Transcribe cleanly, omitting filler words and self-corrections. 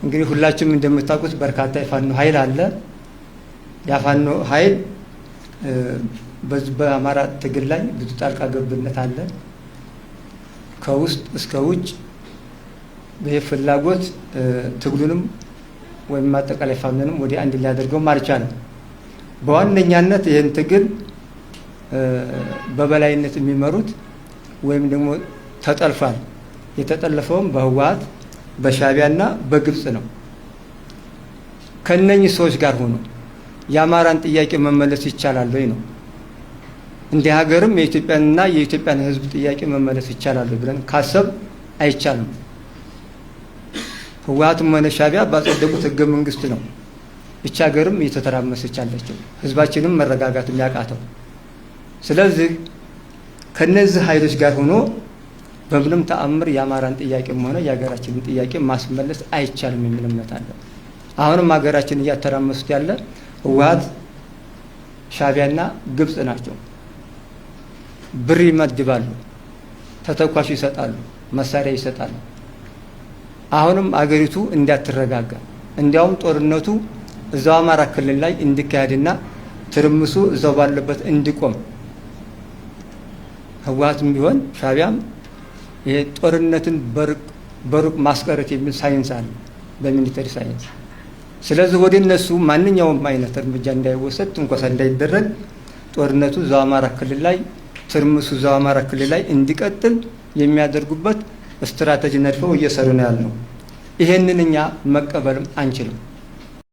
እንግዲህ ሁላችሁም እንደምታውቁት በርካታ የፋኖ ኃይል አለ። የፋኖ ኃይል በአማራ ትግል ላይ ብዙ ጣልቃ ገብነት አለ። ከውስጥ እስከ ውጭ በፍላጎት ትግሉንም ወይም አጠቃላይ ፋኖንም ወደ አንድ ሊያደርገው አልቻለም። በዋነኛነት ይህን ትግል በበላይነት የሚመሩት ወይም ደግሞ ተጠልፏል። የተጠለፈውም በህወሓት በሻዕቢያና በግብጽ ነው። ከነኚህ ሰዎች ጋር ሆኖ የአማራን ጥያቄ መመለስ ይቻላል ወይ ነው። እንደ ሀገርም የኢትዮጵያንና የኢትዮጵያን ህዝብ ጥያቄ መመለስ ይቻላል ብለን ካሰብ አይቻልም። ህወሓትም ሆነ ሻዕቢያ ባጸደቁት ህገ መንግስት ነው እቺ ሀገርም እየተተራመሰች ያለችው፣ ህዝባችንም መረጋጋት የሚያቃተው። ስለዚህ ከነዚህ ኃይሎች ጋር ሆኖ በምንም ተአምር የአማራን ጥያቄም ሆነ የሀገራችንን ጥያቄ ማስመለስ አይቻልም የሚል እምነት አለ። አሁንም ሀገራችን እያተራመሱት ያለ ህወሓት ሻዕቢያና ግብጽ ናቸው። ብር ይመድባሉ፣ ተተኳሽ ይሰጣሉ፣ መሳሪያ ይሰጣሉ። አሁንም አገሪቱ እንዳትረጋጋ እንዲያውም ጦርነቱ እዛው አማራ ክልል ላይ እንዲካሄድና ትርምሱ እዛው ባለበት እንዲቆም ህወሓትም ቢሆን ሻዕቢያም ይሄ ጦርነትን በሩቅ ማስቀረት የሚል ሳይንስ አለ በሚሊተሪ ሳይንስ። ስለዚህ ወደ እነሱ ማንኛውም አይነት እርምጃ እንዳይወሰድ፣ ትንኮሳ እንዳይደረግ፣ ጦርነቱ እዛው አማራ ክልል ላይ ትርምሱ እዛው አማራ ክልል ላይ እንዲቀጥል የሚያደርጉበት ስትራቴጂ ነድፈው እየሰሩ ነው ያለው። ይሄንን እኛ መቀበልም አንችልም።